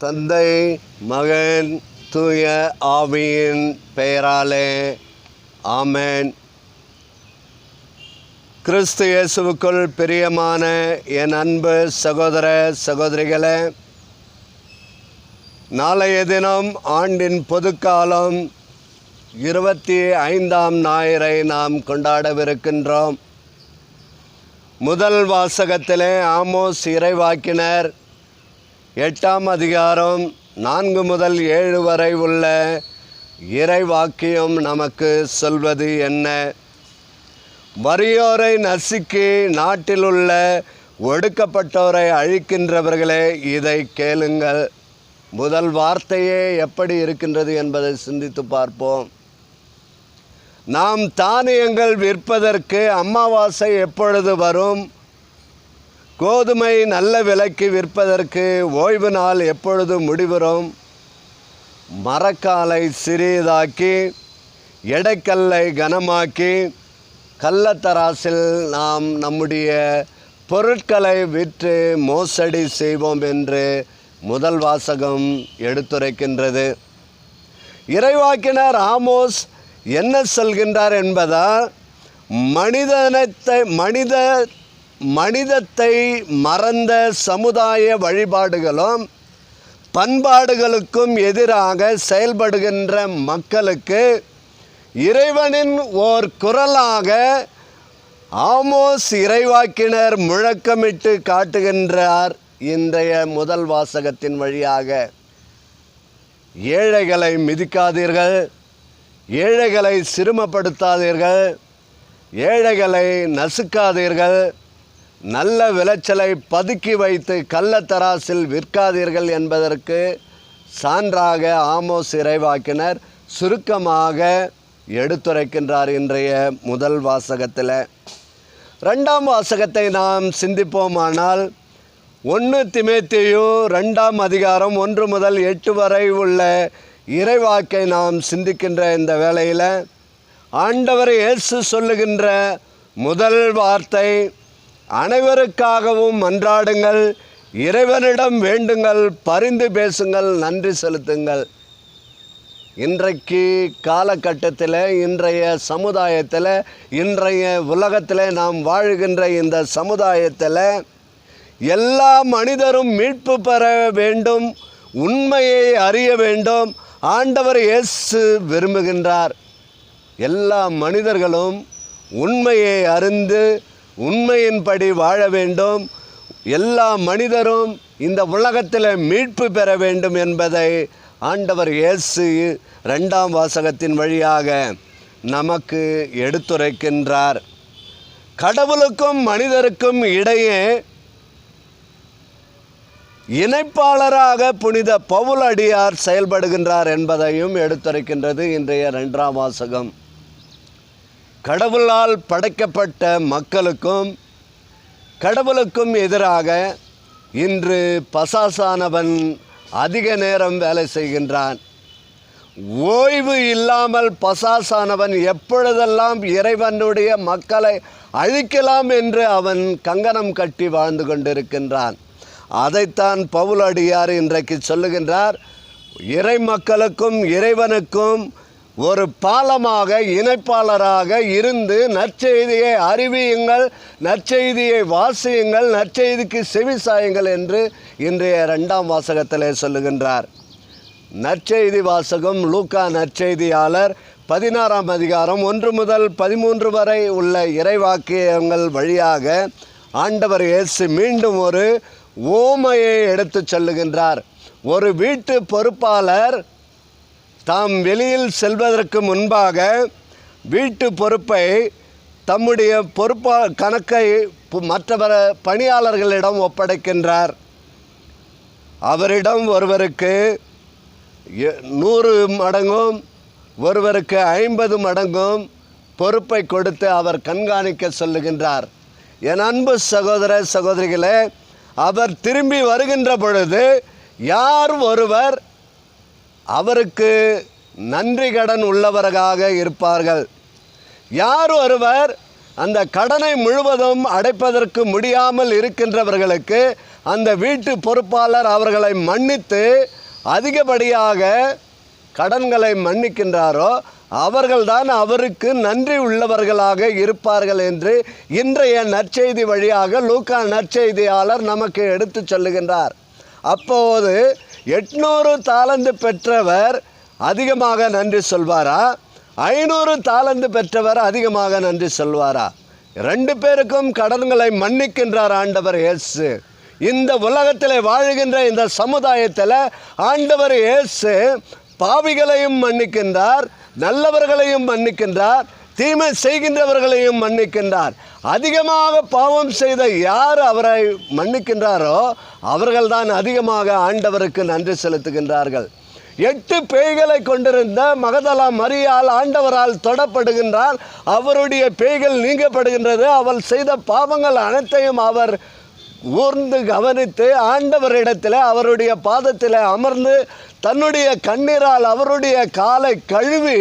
தந்தை, மகன், தூய ஆவியின் பெயராலே ஆமென். கிறிஸ்து இயேசுவுக்குள் பிரியமான என் அன்பு சகோதர சகோதரிகளே, நாளைய தினம் ஆண்டின் பொதுக்காலம் 25ஆம் ஞாயிறை நாம் கொண்டாடவிருக்கின்றோம். முதல் வாசகத்திலே ஆமோஸ் இறைவாக்கினர் 8ஆம் அதிகாரம் 4 முதல் 7 வரை உள்ள இறைவாக்கியம் நமக்கு சொல்வது என்ன? வறியோரை நசுக்கி நாட்டில் உள்ள ஒடுக்கப்பட்டோரை அழிக்கின்றவர்களே, இதை கேளுங்கள். முதல் வார்த்தையே எப்படி இருக்கின்றது என்பதை சிந்தித்து பார்ப்போம். நாம் தானியங்கள் விற்பதற்கு அமாவாசை எப்பொழுது வரும்? கோதுமை நல்ல விலைக்கு விற்பதற்கு ஓய்வு நாள் எப்பொழுது முடிவரும்? மரக்காலை சிறியதாக்கி எடைக்கல்லை கனமாக்கி கள்ளத்தராசில் நாம் நம்முடைய பொருட்களை விற்று மோசடி செய்வோம் என்று முதல் வாசகம் எடுத்துரைக்கின்றது. இறைவாக்கினர் ஆமோஸ் என்ன சொல்கின்றார் என்பதால் மனிதத்தை மறந்த சமுதாய வழிபாடுகளும் பண்பாடுகளுக்கும் எதிராக செயல்படுகின்ற மக்களுக்கு இறைவனின் ஓர் குரலாக ஆமோஸ் இறைவாக்கினர் முழக்கமிட்டு காட்டுகின்றார். இன்றைய முதல் வாசகத்தின் வழியாக ஏழைகளை மிதிக்காதீர்கள், ஏழைகளை சிறுமப்படுத்தாதீர்கள், ஏழைகளை நசுக்காதீர்கள், நல்ல விளைச்சலை பதுக்கி வைத்து கள்ளத்தராசில் விற்காதீர்கள் என்பதற்கு சான்றாக ஆமோஸ் இறைவாக்கினர் சுருக்கமாக எடுத்துரைக்கின்றார் இன்றைய முதல் வாசகத்தில். 2ஆம் வாசகத்தை நாம் சிந்திப்போமானால் 1 தீமோத்தேயு 2ஆம் அதிகாரம் 1 முதல் 8 வரை உள்ள இறைவாக்கை நாம் சிந்திக்கின்ற இந்த வேளையில் ஆண்டவர் இயேசு சொல்லுகின்ற முதல் வார்த்தை, அனைவருக்காகவும் மன்றாடுங்கள், இறைவனிடம் வேண்டுங்கள், பரிந்து பேசுங்கள், நன்றி செலுத்துங்கள். இன்றைக்கு காலகட்டத்தில், இன்றைய சமுதாயத்தில், இன்றைய உலகத்தில் நாம் வாழுகின்ற இந்த சமுதாயத்தில் எல்லா மனிதரும் மீட்பு பெற வேண்டும், உண்மையை அறிய வேண்டும். ஆண்டவர் இயேசு விரும்புகின்றார். எல்லா மனிதர்களும் உண்மையை அறிந்து உண்மையின்படி வாழ வேண்டும். எல்லா மனிதரும் இந்த உலகத்தில் மீட்பு பெற வேண்டும் என்பதை ஆண்டவர் இயேசு 2ஆம் வாசகத்தின் வழியாக நமக்கு எடுத்துரைக்கின்றார். கடவுளுக்கும் மனிதருக்கும் இடையே இணைப்பாளராக புனித பவுல் அடியார் செயல்படுகின்றார் என்பதையும் எடுத்துரைக்கின்றது இன்றைய 2ஆம் வாசகம். கடவுளால் படைக்கப்பட்ட மக்களுக்கும் கடவுளுக்கும் எதிராக இன்று பசாசானவன் அதிக நேரம் வேலை செய்கின்றான். ஓய்வு இல்லாமல் பசாசானவன் எப்பொழுதெல்லாம் இறைவனுடைய மக்களை அழிக்கலாம் என்று அவன் கங்கணம் கட்டி வாழ்ந்து கொண்டிருக்கின்றான். அதைத்தான் பவுல் அடியார் இன்றைக்கு சொல்லுகின்றார். இறை மக்களுக்கும் இறைவனுக்கும் ஒரு பாலமாக, இணைப்பாளராக இருந்து நற்செய்தியை அறிவியுங்கள், நற்செய்தியை வாசியுங்கள், நற்செய்திக்கு செவிசாயுங்கள் என்று இன்றைய 2ஆம் வாசகத்திலே சொல்லுகின்றார். நற்செய்தி வாசகம் லூக்கா நற்செய்தியாளர் 16ஆம் அதிகாரம் 1 முதல் 13 வரை உள்ள இறைவாக்கியங்கள் வழியாக ஆண்டவர் இயேசு மீண்டும் ஒரு ஓமையை எடுத்து சொல்லுகின்றார். ஒரு வீட்டு பொறுப்பாளர் தாம் வெளியில் செல்வதற்கு முன்பாக வீட்டு பொறுப்பை தம்முடைய கணக்கை மற்ற பணியாளர்களிடம் ஒப்படைக்கின்றார். அவரிடம் ஒருவருக்கு 100 மடங்கும் ஒருவருக்கு 50 மடங்கும் பொறுப்பை கொடுத்து அவர் கண்காணிக்க சொல்லுகின்றார். என் அன்பு சகோதர சகோதரிகளே, அவர் திரும்பி வருகின்ற பொழுது யார் ஒருவர் அவருக்கு நன்றி கடன் உள்ளவராக இருப்பார்கள், யார் ஒருவர் அந்த கடனை முழுவதும் அடைப்பதற்கு முடியாமல் இருக்கின்றவர்களுக்கு அந்த வீட்டு பொறுப்பாளர் அவர்களை மன்னித்து அதிகப்படியாக கடன்களை மன்னிக்கின்றாரோ அவர்கள்தான் அவருக்கு நன்றி உள்ளவர்களாக இருப்பார்கள் என்று இன்றைய நற்செய்தி வழியாக லூக்கா நற்செய்தியாளர் நமக்கு எடுத்து சொல்லுகின்றார். அப்போது 800 தாலந்து பெற்றவர் அதிகமாக நன்றி சொல்வாரா, 500 தாலந்து பெற்றவர் அதிகமாக நன்றி சொல்வாரா? 2 பேருக்கும் கடன்களை மன்னிக்கின்றார் ஆண்டவர் இயேசு. இந்த உலகத்தில் வாழுகின்ற இந்த சமுதாயத்தில் ஆண்டவர் இயேசு பாவிகளையும் மன்னிக்கின்றார், நல்லவர்களையும் மன்னிக்கின்றார், தீமை செய்கின்றவர்களையும் மன்னிக்கின்றார். அதிகமாக பாவம் செய்த யார் அவரை மன்னிக்கின்றாரோ அவர்கள்தான் அதிகமாக ஆண்டவருக்கு நன்றி செலுத்துகின்றார்கள். 8 பேய்களை கொண்டிருந்த மகதலா மரியாள் ஆண்டவரால் தொடப்படுகின்றார். அவருடைய பேய்கள் நீங்கப்படுகின்றது. அவள் செய்த பாவங்கள் அனைத்தையும் அவர் ஊர்ந்து கவனித்து ஆண்டவரிடத்தில் அவருடைய பாதத்தில் அமர்ந்து தன்னுடைய கண்ணீரால் அவருடைய காலை கழுவி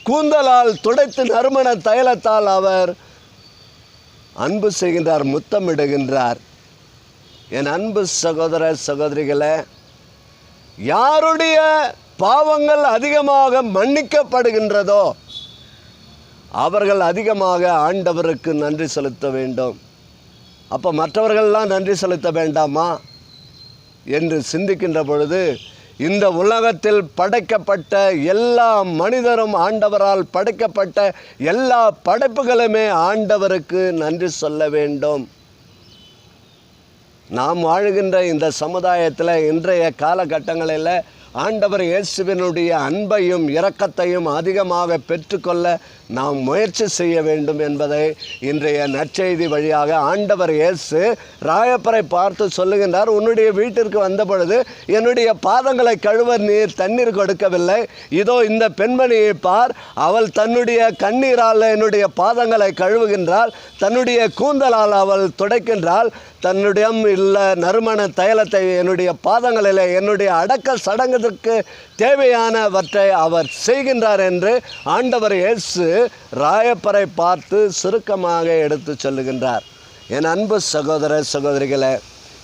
கூந்தலால் துடைத்து நறுமண தைலத்தால் அவர் அன்பு செய்கின்றார், முத்தமிடுகின்றார். என் அன்பு சகோதர சகோதரிகளே, யாருடைய பாவங்கள் அதிகமாக மன்னிக்கப்படுகின்றதோ அவர்கள் அதிகமாக ஆண்டவருக்கு நன்றி செலுத்த வேண்டும். அப்போ மற்றவர்கள்லாம் நன்றி செலுத்த வேண்டாமா என்று சிந்திக்கின்ற பொழுது இந்த உலகத்தில் படைக்கப்பட்ட எல்லா மனிதரும் ஆண்டவரால் படைக்கப்பட்ட எல்லா படைப்புகளுமே ஆண்டவருக்கு நன்றி சொல்ல வேண்டும். நாம் வாழுகின்ற இந்த சமுதாயத்தில் இன்றைய காலகட்டங்களில் ஆண்டவர் இயேசுவினுடைய அன்பையும் இரக்கத்தையும் அதிகமாக பெற்றுக்கொள்ள நாம் முயற்சி செய்ய வேண்டும் என்பதை இன்றைய நற்செய்தி வழியாக ஆண்டவர் இயேசு ராயப்பரை பார்த்து சொல்லுகின்றார். உன்னுடைய வீட்டிற்கு வந்த பொழுது என்னுடைய பாதங்களை கழுவ நீர் தண்ணீர் கொடுக்கவில்லை. இதோ இந்த பெண்மணியை பார், அவள் தன்னுடைய கண்ணீரால் என்னுடைய பாதங்களை கழுவுகின்றாள், தன்னுடைய கூந்தலால் அவள் துடைக்கின்றாள், தன்னுடைய இல்லை நறுமண தைலத்தை என்னுடைய பாதங்களில் என்னுடைய அடக்க சடங்குக்கு தேவையானவற்றை அவர் செய்கின்றார் என்று ஆண்டவர் இயேசு ராயப்பரை பார்த்து சுருக்கமாக எடுத்து சொல்லுகின்றார். என் அன்பு சகோதர சகோதரிகளே,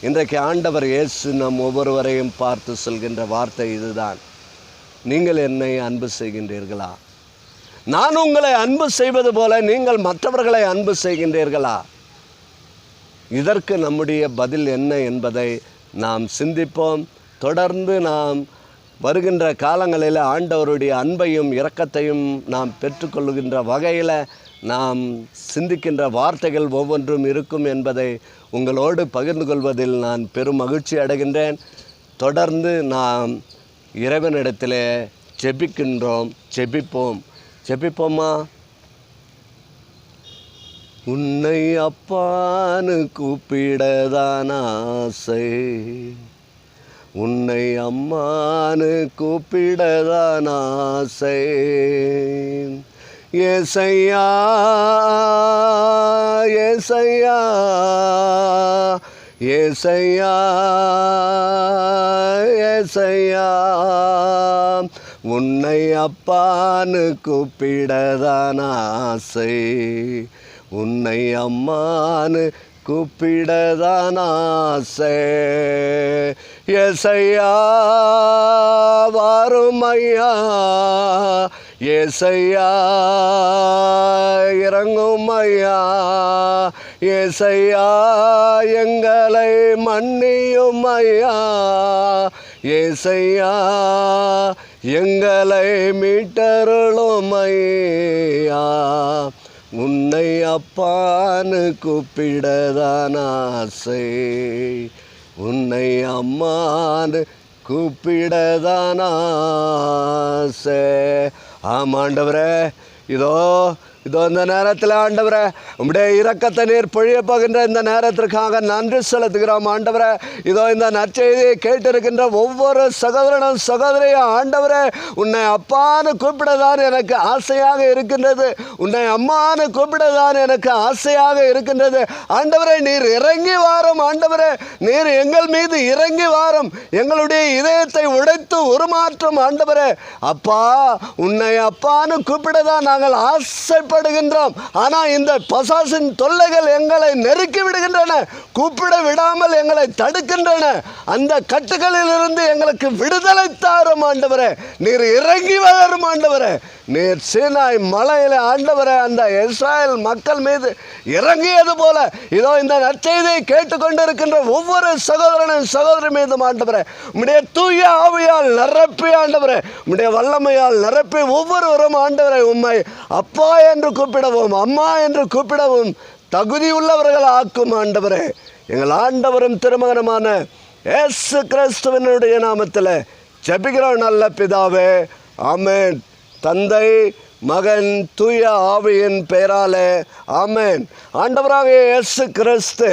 இன்றைக்கு ஆண்டவர் இயேசு நம் ஒவ்வொருவரையும் பார்த்து சொல்கின்ற வார்த்தை இதுதான். நீங்கள் என்னை அன்பு செய்கின்றீர்களா? நான் உங்களை அன்பு செய்வது போல நீங்கள் மற்றவர்களை அன்பு செய்கின்றீர்களா? இதற்கு நம்முடைய பதில் என்ன என்பதை நாம் சிந்திப்போம். தொடர்ந்து நாம் வருகின்ற காலங்களில் ஆண்டவருடைய அன்பையும் இரக்கத்தையும் நாம் பெற்றுக்கொள்கின்ற வகையில் நாம் சிந்திக்கின்ற வார்த்தைகள் ஒவ்வொன்றும் இருக்கும் என்பதை உங்களோடு பகிர்ந்து கொள்வதில் நான் பெரும் மகிழ்ச்சி அடைகின்றேன். தொடர்ந்து நாம் இறைவனிடத்தில் ஜெபிக்கின்றோம். ஜெபிப்போமா? உன்னை அப்பான்னு கூப்பிடதான் ஆசை, உன்னை அம்மானு கூப்பிடதான் ஆசை. ஏசையா ஏசையா ஏசையா ஏசையா, உன்னை அப்பான்னு கூப்பிடதான் ஆசை, உன்னை அம்மானு கூப்பிடதான் ஆசை. ஏசையா வாரும் ஐயா, ஏசையா இறங்கும் ஐயா, ஏசையா எங்களை மன்னியும் ஐயா, ஏசையா எங்களை மீட்டருளும் ஐயா. உன்னை அப்பான்னு கூப்பிடதான் ஆசை, உன்னை அம்மான்னு கூப்பிடதான் ஆசை. ஆமாண்டவரே, இதோ இந்த நேரத்தில் ஆண்டவரே உம்முடைய இரக்கத்தை நீர் பொழிய போகின்ற இந்த நேரத்திற்காக நன்றி செலுத்துகிறோம். ஆண்டவரே, இதோ இந்த நற்செய்தியை கேட்டிருக்கின்ற ஒவ்வொரு சகோதரனும் சகோதரியும் ஆண்டவரே உன்னை அப்பான்னு கூப்பிடதான் எனக்கு ஆசையாக இருக்கின்றது, உன்னை அம்மான்னு கூப்பிடதான் எனக்கு ஆசையாக இருக்கின்றது. ஆண்டவரே நீர் இறங்கி வாரும், ஆண்டவரே நீர் எங்கள் மீது இறங்கி வாரும், எங்களுடைய இதயத்தை உடைத்து உருமாற்றும். ஆண்டவரே அப்பா, உன்னை அப்பான்னு கூப்பிடதான் நாங்கள் ஆசைப்படுகிறோம் கஷ்டப்படுகின்றோம். ஆனால் இந்த பசாசின் தொல்லைகள் எங்களை நெருக்கி விடுகின்றன, கூப்பிட விடாமல் எங்களை தடுக்கின்றன. அந்த கட்டுகளிலிருந்து எங்களுக்கு விடுதலை தாரும் ஆண்டவரே. நீர் இறங்கி வரும் ஆண்டவரே. நீர் சீனாய் மலையில ஆண்டவரே அந்த இஸ்ராயேல் மக்கள் மீது இறங்கியது போல இதோ இந்த நற்செய்தியை கேட்டுக்கொண்டிருக்கின்ற ஒவ்வொரு சகோதரனும் சகோதரி மீதும் ஆண்டவரே உம்முடைய தூய ஆவியால் நிரப்பி ஆண்டவரே, உம்முடைய வல்லமையால் நிரப்பி ஒவ்வொருவரும் ஆண்டவரை உம்மை அப்பா என்று கூப்பிடவும் அம்மா என்று கூப்பிடவும் தகுதி உள்ளவர்கள் ஆக்கும் ஆண்டவரே. எங்கள் ஆண்டவரும் திருமகனுமான இயேசு கிறிஸ்துவினுடைய நாமத்தில் ஜெபிக்கிறோம் நல்ல பிதாவே, ஆமென். தந்தை, மகன், தூய ஆவியின் பெயராலே ஆமென். ஆண்டவராகிய இயேசு கிறிஸ்து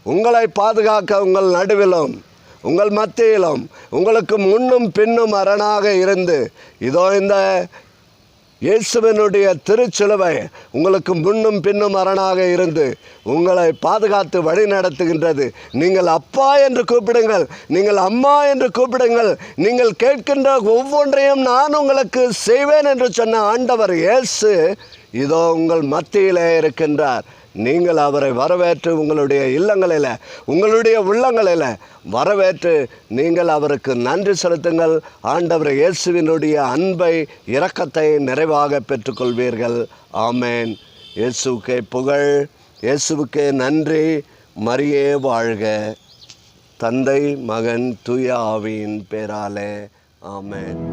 உங்களை பாதுகாக்க உங்கள் நடுவிலும் உங்கள் மத்தியிலும் உங்களுக்கு முன்னும் பின்னும் அரணாக இருந்து இதோ இந்த இயேசுவினுடைய திருச்சிலுவை உங்களுக்கு முன்னும் பின்னும் அரணாக இருந்து உங்களை பாதுகாத்து வழி நடத்துகின்றது. நீங்கள் அப்பா என்று கூப்பிடுங்கள், நீங்கள் அம்மா என்று கூப்பிடுங்கள், நீங்கள் கேட்கின்ற ஒவ்வொன்றையும் நான் உங்களுக்கு செய்வேன் என்று சொன்ன ஆண்டவர் இயேசு இதோ உங்கள் மத்தியிலே இருக்கின்றார். நீங்கள் அவரை வரவேற்று உங்களுடைய இல்லங்களில் உங்களுடைய உள்ளங்களில் வரவேற்று நீங்கள் அவருக்கு நன்றி செலுத்துங்கள். ஆண்டவர் இயேசுவினுடைய அன்பை இரக்கத்தை நிறைவாக பெற்றுக்கொள்வீர்கள். ஆமேன். இயேசுவுக்கே புகழ், இயேசுவுக்கே நன்றி. மரியே வாழ்க. தந்தை, மகன், தூய ஆவியின் பேராலே ஆமேன்.